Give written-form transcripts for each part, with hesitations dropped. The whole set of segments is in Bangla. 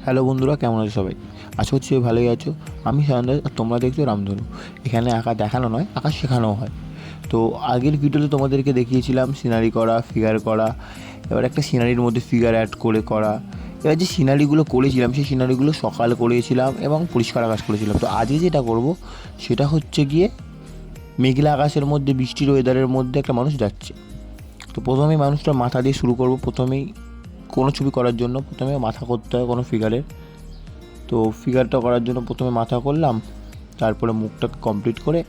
হ্যালো বন্ধুরা, কেমন আছো সবাই? আশা করছি ভালোই আছো। আমি সায়নদা আর তোমরা দেখছো রামধনু। এখানে আঁকা দেখানো নয়, আঁকা শেখানোও হয়। তো আগের ভিডিওতে তোমাদেরকে দেখিয়েছিলাম সিনারি করা, ফিগার করা। এবার একটা সিনারির মধ্যে ফিগার অ্যাড করা। এবার যে সিনারিগুলো করেছিলাম সেই সিনারিগুলো সকালে করেছিলাম এবং পরিষ্কার আকাশ করেছিলাম। তো আজকে যেটা করব সেটা হচ্ছে গিয়ে মেঘলা আকাশের মধ্যে, বৃষ্টির ওয়েদারের মধ্যে একটা মানুষ যাচ্ছে। তো প্রথমেই মানুষটার মাথা দিয়ে শুরু করব। প্রথমেই কোনো ছবি করার জন্য প্রথমে মাথা করতে হয় কোনো ফিগারের। তো ফিগারটা করার জন্য প্রথমে মাথা করলাম, তারপরে মুখটাকে কমপ্লিট করে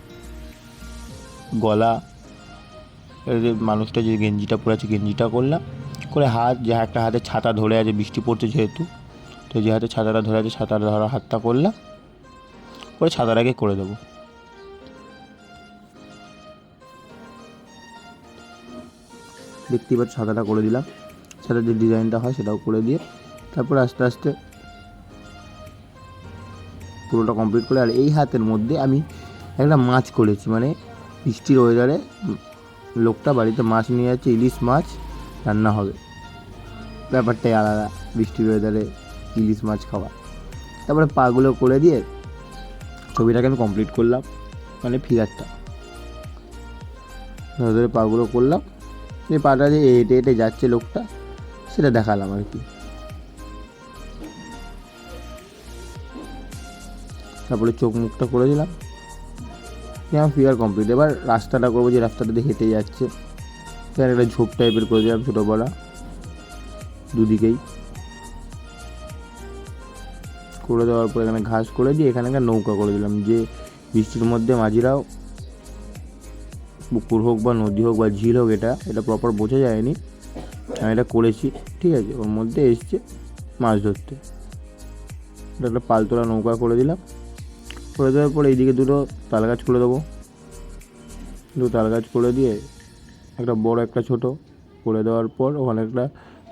গলা, যে মানুষটা যে গেঞ্জিটা পরে আছে গেঞ্জিটা করলাম, করে হাত, যে একটা হাতে ছাতা ধরে আছে বৃষ্টি পড়ছে যেহেতু, তো যে হাতে ছাতাটা ধরে আছে ছাতাটা ধরা হাতটা করলাম, করে ছাতাটাকে করে দেবো। দেখতেই পাচ্ছ ছাতাটা করে দিলাম। ছাতার যে ডিজাইনটা হয় সেটাও করে দিয়ে তারপরে আস্তে আস্তে পুরোটা কমপ্লিট করে, আর এই হাতের মধ্যে আমি একটা মাছ করেছি, মানে বৃষ্টির ওয়েদারে লোকটা বাড়িতে মাছ নিয়ে যাচ্ছে, ইলিশ মাছ রান্না হবে। ব্যাপারটাই আলাদা, বৃষ্টির ওয়েদারে ইলিশ মাছ খাওয়া। তারপরে পাগুলো করে দিয়ে ছবিটাকে আমি কমপ্লিট করলাম, মানে ফিগারটা ধরে ধরে পাগুলো করলাম। এই পাটা যে হেঁটে হেঁটে যাচ্ছে লোকটা, সেটা দেখালাম আর কি। তারপরে চোখ মুখটা করে দিলাম, আমার ফিগার কমপ্লিট। এবার রাস্তাটা করবো, যে রাস্তাটা দিয়ে হেঁটে যাচ্ছে, এখানে একটা ঝোপ টাইপের করে দিলাম ছোটো বড়া দুদিকেই। করে দেওয়ার পর এখানে ঘাস করে দিয়ে এখানে একটা নৌকা করে দিলাম, যে বৃষ্টির মধ্যে মাঝিরাও, পুকুর হোক বা নদী হোক বা ঝিল হোক, এটা প্রপার বোঝা যায়নি, আমি এটা করেছি, ঠিক আছে। ওর মধ্যে এসছে মাছ ধরতে। এটা একটা পালতোলা নৌকা করে দিলাম। করে দেওয়ার পর এইদিকে দুটো তাল গাছ করে দেবো। দুটো তাল গাছ করে দিয়ে একটা বড় একটা ছোট করে দেওয়ার পর ওখানে একটা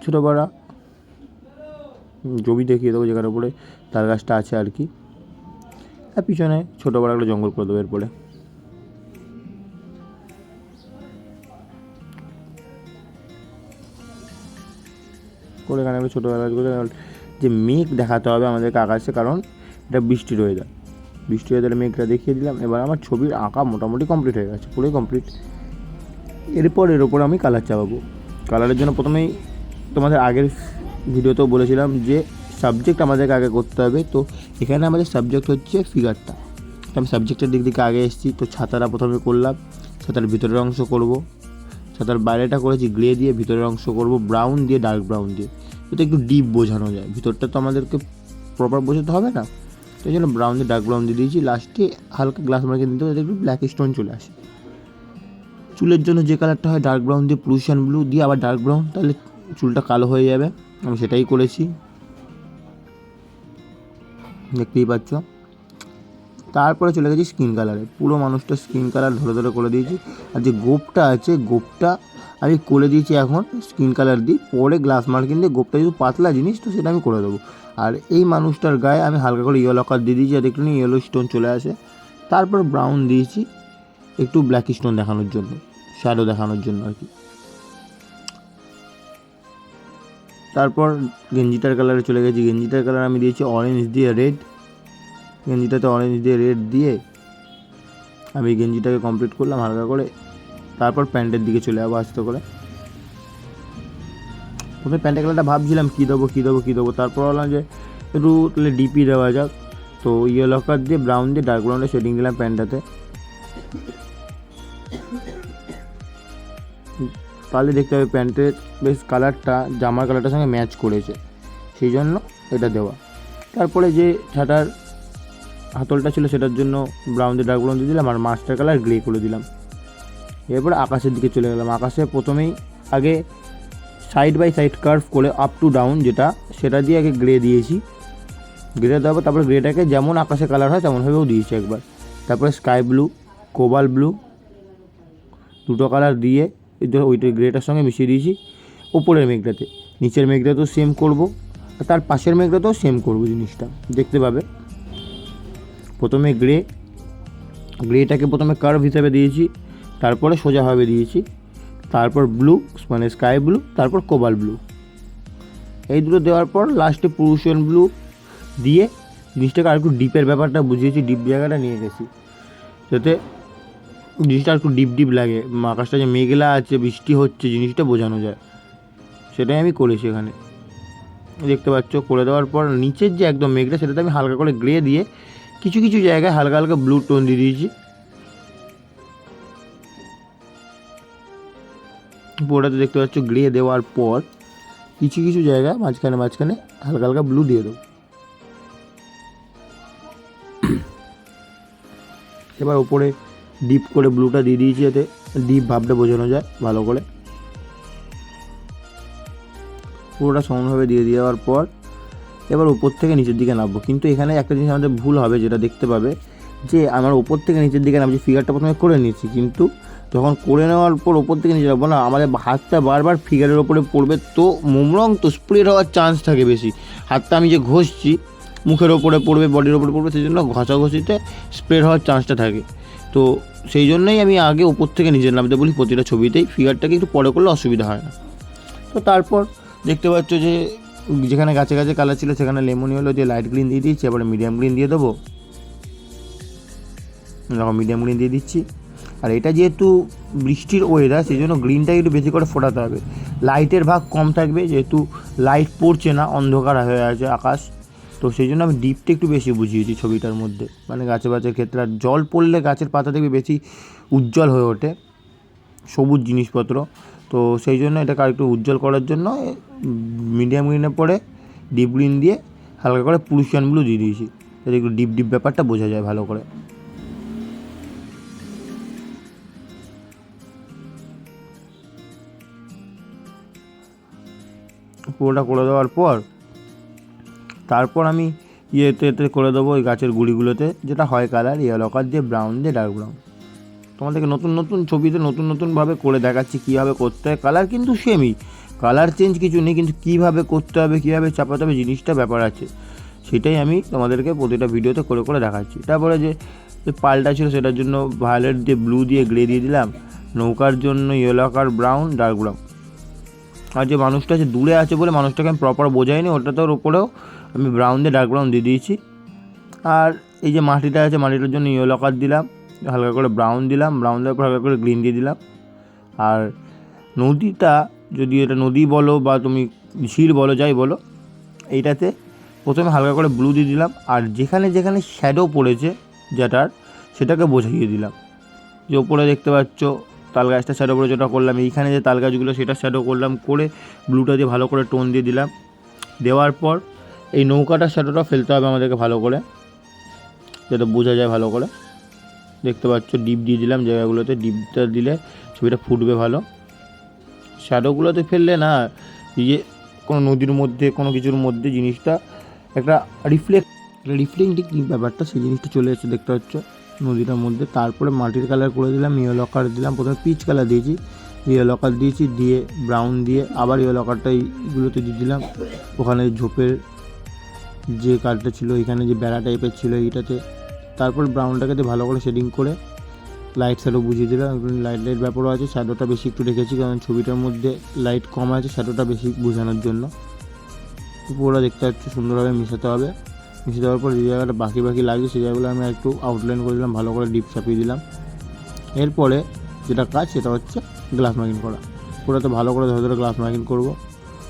ছোটো বড়া জমি দেখিয়ে দেবো, যেখানে উপরে তাল গাছটা আছে আর কি। আর পিছনে ছোটো বড় একটা জঙ্গল করে দেবো এরপরে। করে এখানে একটা ছোটো গাছ করে যে মেঘ দেখাতে হবে আমাদেরকে আকাশে, কারণ এটা বৃষ্টির ওয়েদার। বৃষ্টির ওয়েদারে মেঘটা দেখিয়ে দিলাম। এবার আমার ছবির আঁকা মোটামুটি কমপ্লিট হয়ে গেছে, পুরোই কমপ্লিট। এরপর এর ওপর আমি কালার চাপাবো। কালারের জন্য প্রথমেই তোমাদের আগের ভিডিওতেও বলেছিলাম যে সাবজেক্ট আমাদেরকে আগে করতে হবে। তো এখানে আমাদের সাবজেক্ট হচ্ছে ফিগারটা। তো আমি সাবজেক্টের দিক থেকে আগে এসেছি। তো ছাতাটা প্রথমে করলাম, ছাতার ভিতরের অংশ করব। ছাতার বাইরেটা করেছি গ্রে দিয়ে, ভিতরের অংশ করব ব্রাউন দিয়ে, ডার্ক ব্রাউন দিয়ে, যাতে একটু ডিপ বোঝানো যায়। ভিতরটা তো আমাদেরকে প্রপার বোঝাতে হবে না, তো এই জন্য ব্রাউন দিয়ে ডার্ক ব্রাউন দিয়ে দিয়েছি। লাস্টে হালকা গ্লাস মার্কে দিতে হবে, একটু ব্ল্যাক স্টোন চলে আসে। চুলের জন্য যে কালারটা হয় ডার্ক ব্রাউন দিয়ে, প্রুশিয়ান ব্লু দিয়ে আবার ডার্ক ব্রাউন, তাহলে চুলটা কালো হয়ে যাবে। আমি সেটাই করেছি, দেখতেই পাচ্ছ। তারপরে চলে গেছি স্কিন কালারে, পুরো মানুষটা স্কিন কালার ধরে ধরে করে দিয়েছি। আর যে গোপটা আছে, গোপটা আমি করে দিয়েছি এখন স্কিন কালার দিই, পরে গ্লাস মার্কিং দিয়ে। গোপটা যেহেতু পাতলা জিনিস, তো সেটা আমি করে দেবো। আর এই মানুষটার গায়ে আমি হালকা করে ইয়েলো কালার দিয়ে দিয়েছি, যাতে একটু ইয়েলো স্টোন চলে আসে। তারপর ব্রাউন দিয়েছি একটু ব্ল্যাক স্টোন দেখানোর জন্য, শ্যাডো দেখানোর জন্য আর কি। তারপর গেঞ্জিটার কালারে চলে গেছি। গেঞ্জিটার কালার আমি দিয়েছি অরেঞ্জ দিয়ে রেড। গেঞ্জিটাতে অরেঞ্জ দিয়ে রেড দিয়ে আমি গেঞ্জিটাকে কমপ্লিট করলাম হালকা করে। তারপর প্যান্টের দিকে চলে যাবো আস্তে করে। প্রথমে প্যান্টের কালারটা ভাবছিলাম কী দেবো, তারপর বললাম যে একটু তাহলে ডিপি দেওয়া যাক। তো ইয়েলো কালার দিয়ে ব্রাউন দিয়ে ডার্ক ব্রাউনের শেডিং দিলাম প্যান্টটাতে। তাহলে দেখতে হবে প্যান্টের বেশ কালারটা জামার কালারটার সঙ্গে ম্যাচ করেছে, সেই জন্য এটা দেওয়া। তারপরে যে ছাতার হাতলটা ছিল সেটার জন্য ব্রাউন দিয়ে ডার্ক ব্রাউন দিয়ে দিলাম, আর মাস্টার কালার গ্রে করে দিলাম। এরপরে আকাশের দিকে চলে গেলাম। আকাশে প্রথমেই আগে সাইড বাই সাইড কার্ভ করে আপ টু ডাউন, সেটা দিয়ে আগে গ্রে দিয়েছি। গ্রে দেওয়ার পর তারপরে গ্রেটাকে যেমন আকাশে কালার হয় তেমনভাবেও দিয়েছি একবার। তারপরে স্কাই ব্লু, কোবাল ব্লু, দুটো কালার দিয়ে ওইটা গ্রেটার সঙ্গে মিশিয়ে দিয়েছি ওপরের মেঘটাতে। নিচের মেঘটাতেও সেম করব, আর তার পাশের মেঘটাতেও সেম করব। জিনিসটা দেখতে পাবে। প্রথমে গ্রেটাকে প্রথমে কার্ভ হিসেবে দিয়েছি, তারপরে সোজাভাবে দিয়েছি, তারপর ব্লু স্কাই ব্লু, তারপর কোবাল ব্লু। এই দুটো দেওয়ার পর লাস্টে প্রুশিয়ান ব্লু দিয়ে জিনিসটাকে আর একটু ডিপের ব্যাপারটা বুঝিয়েছি, ডিপ জায়গাটা নিয়ে গেছি যাতে জিনিসটা আর একটু ডিপ লাগে, আকাশটা যে মেঘলা আছে, বৃষ্টি হচ্ছে, জিনিসটা বোঝানো যায়, সেটাই আমি করেছি এখানে। দেখতে পাচ্ছ করে দেওয়ার পর নিচের যে একদম মেঘটা সেটাতে আমি হালকা করে গ্রে দিয়ে কিছু কিছু জায়গায় হালকা হালকা ব্লু টোন দিয়ে দিয়েছি। পুরোটাতে দেখতে পাচ্ছ গ্রে দেওয়ার পর কিছু কিছু জায়গায় মাঝখানে হালকা হালকা ব্লু দিয়ে দেবো। এবার ওপরে ডিপ করে ব্লুটা দিয়ে দিয়েছি যাতে ডিপ ভাবটা বোঝানো যায় ভালো করে। পুরোটা সমানভাবে দিয়ে দেওয়ার পর এবার উপর থেকে নিচের দিকে নামবো। কিন্তু এখানে একটা জিনিস আমাদের ভুল হবে, যেটা দেখতে পাবে যে আমার উপর থেকে নিচের দিকে নামছি, ফিগারটা প্রথমে করে নিয়েছি, কিন্তু যখন করে নেওয়ার পর ওপর থেকে নিচে যাবো না, আমাদের হাতটা বারবার ফিগারের ওপরে পড়বে, তো মোমরং তো স্প্রেড হওয়ার চান্স থাকে বেশি। হাতটা আমি যে ঘষছি মুখের ওপরে পড়বে, বডির ওপরে পড়বে, সেই জন্য ঘষাঘষিতে স্প্রেড হওয়ার চান্সটা থাকে। তো সেই জন্যই আমি আগে উপর থেকে নিচে নামতে বলি প্রতিটা ছবিতেই, ফিগারটাকে একটু পরে করলে অসুবিধা হয় না। তো তারপর দেখতে পাচ্ছ যে যেখানে গাছে গাছে কালার ছিল সেখানে লেমন হলো দিয়ে লাইট গ্রিন দিয়ে দিচ্ছি, এবারে মিডিয়াম গ্রিন দিয়ে দেবো। এরকম মিডিয়াম গ্রিন দিয়ে দিচ্ছি। আর এটা যেহেতু বৃষ্টির ওয়েদার, সেই জন্য গ্রিনটা একটু বেশি করে ফোটাতে হবে, লাইটের ভাগ কম থাকবে, যেহেতু লাইট পড়ছে না, অন্ধকার হয়ে আছে আকাশ, তো সেই জন্য আমি ডিপটা একটু বেশি বুঝিয়েছি ছবিটার মধ্যে, মানে গাছে বাছের ক্ষেত্রে। আর জল পড়লে গাছের পাতা দেখবে বেশি উজ্জ্বল হয়ে ওঠে, সবুজ জিনিসপত্র, তো সেই জন্য এটাকে আরেকটু উজ্জ্বল করার জন্য মিডিয়াম গ্রিনের পরে ডিপ গ্রিন দিয়ে হালকা করে পলিউশন ব্লু দিয়ে দিয়েছি, যাতে একটু ডিপ ব্যাপারটা বোঝা যায় ভালো করে। পুরোটা করে দেওয়ার পর তারপর আমি এতে করে দেবো ওই গাছের গুঁড়িগুলোতে, যেটা হয় কালার ইয়েলো কালার দিয়ে, ব্রাউন দিয়ে, ডার্ক ব্রাউন। তোমাদেরকে নতুন ছবিতে নতুনভাবে করে দেখাচ্ছি কীভাবে করতে হয়। কালার কিন্তু সেমই, কালার চেঞ্জ কিছু নেই, কিন্তু কীভাবে করতে হবে, কীভাবে চাপাতে হবে, জিনিসটা ব্যাপার আছে, সেটাই আমি তোমাদেরকে প্রতিটা ভিডিওতে করে দেখাচ্ছি। তারপরে যে পালটা ছিল সেটার জন্য ভায়োলেট দিয়ে ব্লু দিয়ে গ্রে দিয়ে দিলাম, নৌকার জন্য yellow colour, brown, dark brown. আর যে মানুষটা আছে দূরে আছে বলে মানুষটাকে আমি প্রপার বোঝাইনি, ওটাতে ওপরেও আমি ব্রাউন দিয়ে ডার্ক ব্রাউন দিয়ে দিয়েছি। আর এই যে মাটিটা আছে, মাটিটার জন্য ইয়েলো কালার দিলাম, হালকা করে ব্রাউন দিলাম, ব্রাউন দেওয়ার পর হালকা করে গ্রিন দিয়ে দিলাম। আর নদীটা, যদি এটা নদী বলো বা তুমি ঝিল বলো, যাই বলো, এইটাতে প্রথমে হালকা করে ব্লু দিয়ে দিলাম। আর যেখানে যেখানে শ্যাডো পড়েছে যেটার, সেটাকে বোঝাইয়ে দিলাম। যে ওপরে দেখতে পাচ্ছ তাল গাছটা শ্যাডো পড়েছে, ওটা করলাম। এইখানে যে তাল গাছগুলো সেটা শ্যাডো করলাম, করে ব্লুটা দিয়ে ভালো করে টোন দিয়ে দিলাম। দেওয়ার পর এই নৌকাটার শ্যাডোটা ফেলতে হবে আমাদেরকে ভালো করে, যাতে বোঝা যায় ভালো করে। দেখতে পাচ্ছ ডিপ দিয়ে দিলাম জায়গাগুলোতে, ডিপটা দিলে ছবিটা ফুটবে ভালো। শ্যাডোগুলোতে ফেললে না, এই যে কোনো নদীর মধ্যে কোনো কিছুর মধ্যে জিনিসটা একটা রিফ্লেক্টিং ব্যাপারটা, সেই জিনিসটা চলে এসেছে দেখতে পাচ্ছ নদীটার মধ্যে। তারপরে মাটির কালার করে দিলাম, ইয়েলো কালার দিলাম, প্রথমে পিচ কালার দিয়েছি, ইয়েলো কালার দিয়েছি, দিয়ে ব্রাউন দিয়ে আবার ইয়েলো কালারটা এইগুলোতে দিয়ে দিলাম। ওখানে ঝোপের যে কালারটা ছিল, এখানে যে বেড়া টাইপের ছিল এইটাতে, তারপর ব্রাউনটাকে দিয়ে ভালো করে শেডিং করে লাইট শ্যাডো বুঝিয়ে দিলাম। লাইট ব্যাপারও আছে, শ্যাডোটা বেশি একটু রেখেছি, কারণ ছবিটার মধ্যে লাইট কম আছে, শ্যাডোটা বেশি বোঝানোর জন্য। পুরোটা দেখতে পাচ্ছি সুন্দরভাবে মিশাতে হবে। মিশে দেওয়ার পর যে জায়গাটা বাকি লাগছে সেই জায়গাগুলো আমি একটু আউটলাইন করে দিলাম, ভালো করে ডিপ চাপিয়ে দিলাম। এরপরে যেটা কাজ সেটা হচ্ছে গ্লাস মার্কিং করা। পুরোতে ভালো করে ধরে ধরে গ্লাস মার্কিং করবো।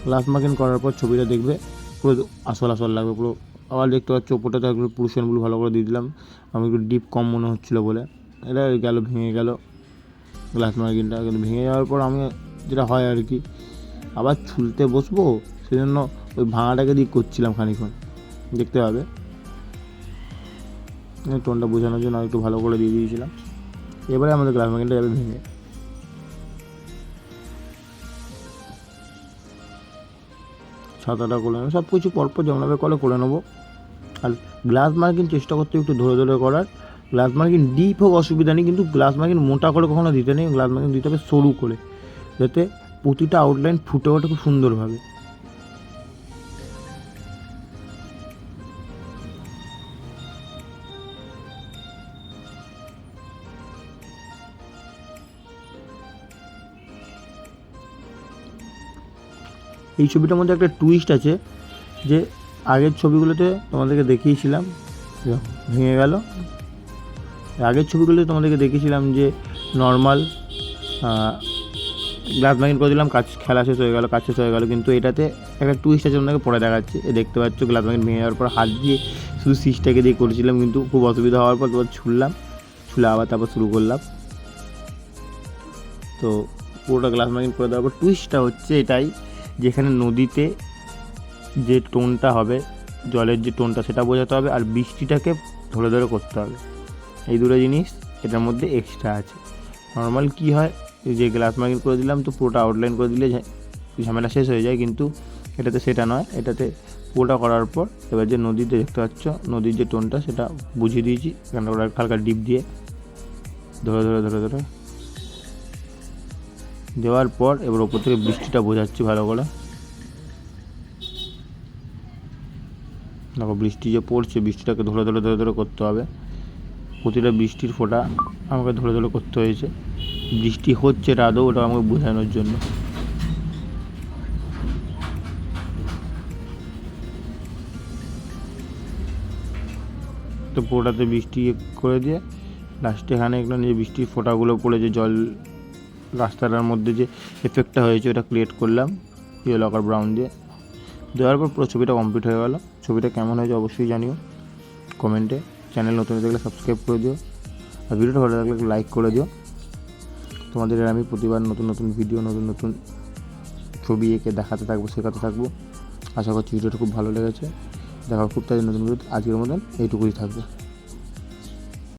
গ্লাস মার্কিং করার পর ছবিটা দেখবে পুরো আসল লাগবে পুরো। আবার দেখতে পাচ্ছ ওপরটাতে একটু পলিউশনগুলো ভালো করে দিয়ে দিলাম, আমি একটু ডিপ কম মনে হচ্ছিলো বলে। এটা গেল, ভেঙে গেল গ্লাস মার্কিংটা। কিন্তু ভেঙে যাওয়ার পর আমি যেটা হয় আর কি, আবার ছুলতে বসবো, সেই জন্য ওই ভাঙাটাকে দিয়ে করছিলাম খানিক্ষণ, দেখতে হবে। টোনটা বোঝানোর জন্য একটু ভালো করে দিয়ে দিয়েছিলাম। এবারে আমাদের গ্লাস মার্কিংটা যাবে ভেঙে। ছাতাটা করে নেবো, সব কিছু পরপর যেমনভাবে করে নেবো। আর গ্লাস মার্কিং চেষ্টা করতে একটু ধরে ধরে করার। গ্লাস মার্কিং ডিপ হোক অসুবিধা নেই, কিন্তু গ্লাস মার্কিং মোটা করে কখনো দিতে নেই, গ্লাস মার্কিং দিতে হবে সরু করে, যাতে প্রতিটা আউটলাইন ফুটে ওঠে খুব সুন্দরভাবে। এই ছবিটার মধ্যে একটা টুইস্ট আছে, যে আগের ছবিগুলোতে তোমাদেরকে দেখিয়েছিলাম, ভেঙে গেল। আগের ছবিগুলোতে তোমাদেরকে দেখিয়েছিলাম যে নর্মাল গ্লাস ম্যাগনেট করে দিলাম, কাজ খেলা শেষ হয়ে গেল, কাজ শেষ হয়ে গেল। কিন্তু এটাতে একটা টুইস্ট আছে, তোমাদেরকে পরে দেখাচ্ছি। দেখতে পাচ্ছ গ্লাস ম্যাগনেট ভেঙে যাওয়ার পর হাত দিয়ে শুধু সিজটাকে দিয়ে করেছিলাম, কিন্তু খুব অসুবিধা হওয়ার পর তোমার ছুলে আবার তারপর শুরু করলাম। তো পুরোটা গ্লাস ম্যাগনেট করে দেওয়ার পর টুইস্টটা হচ্ছে এটাই, যেখানে নদীতে যে টোনটা হবে, জলের যে টোনটা সেটা বোঝাতে হবে, আর বৃষ্টিটাকে ধরে ধরে করতে হবে। এই দুটো জিনিস এটার মধ্যে এক্সট্রা আছে। নর্মাল কি হয়, যে গ্লাস ম্যাগনেট করে দিলাম তো পুরোটা আউটলাইন করে দিলে ঝামেলা শেষ হয়ে যায়, কিন্তু এটাতে সেটা নয়। এটাতে পুরোটা করার পর এবার যে নদীতে দেখতে পাচ্ছ, নদীর যে টোনটা সেটা বুঝিয়ে দিয়েছি। এখানটা ওরা হালকা ডিপ দিয়ে ধরে ধরে ধরে ধরে দেওয়ার পর এবার ওপর থেকে বৃষ্টিটা বোঝাচ্ছি ভালো করে। দেখো বৃষ্টি যে পড়ছে, বৃষ্টিটাকে ধরে ধরে ধরে ধরে করতে হবে। প্রতিটা বৃষ্টির ফোঁটা আমাকে ধরে ধরে করতে হয়েছে। বৃষ্টি হচ্ছে এটা আদৌ, ওটা আমাকে বোঝানোর জন্য। তো পুরোটাতে বৃষ্টি করে দিয়ে লাস্টে এখানে একটা যে বৃষ্টির ফোঁটাগুলো পড়ে যে জল রাস্তাটার মধ্যে যে এফেক্টটা হয়েছে ওটা ক্রিয়েট করলাম ইয়েলো আর ব্রাউন দিয়ে। দেওয়ার পর পুরো ছবিটা কমপ্লিট হয়ে গেল। ছবিটা কেমন হয়েছে অবশ্যই জানিও কমেন্টে। চ্যানেল নতুন দেখলে সাবস্ক্রাইব করে দিও, আর ভিডিওটা ভালো লাগলে লাইক করে দিও। তোমাদের আমি প্রতিবার নতুন নতুন ভিডিও, নতুন নতুন ছবি এঁকে দেখাতে থাকবো, শেখাতে থাকবো। আশা করছি ভিডিওটা খুব ভালো লেগেছে। দেখা খুব তাড়াতাড়ি নতুন ভিডিও। আজকের মতন এইটুকুই থাকবে।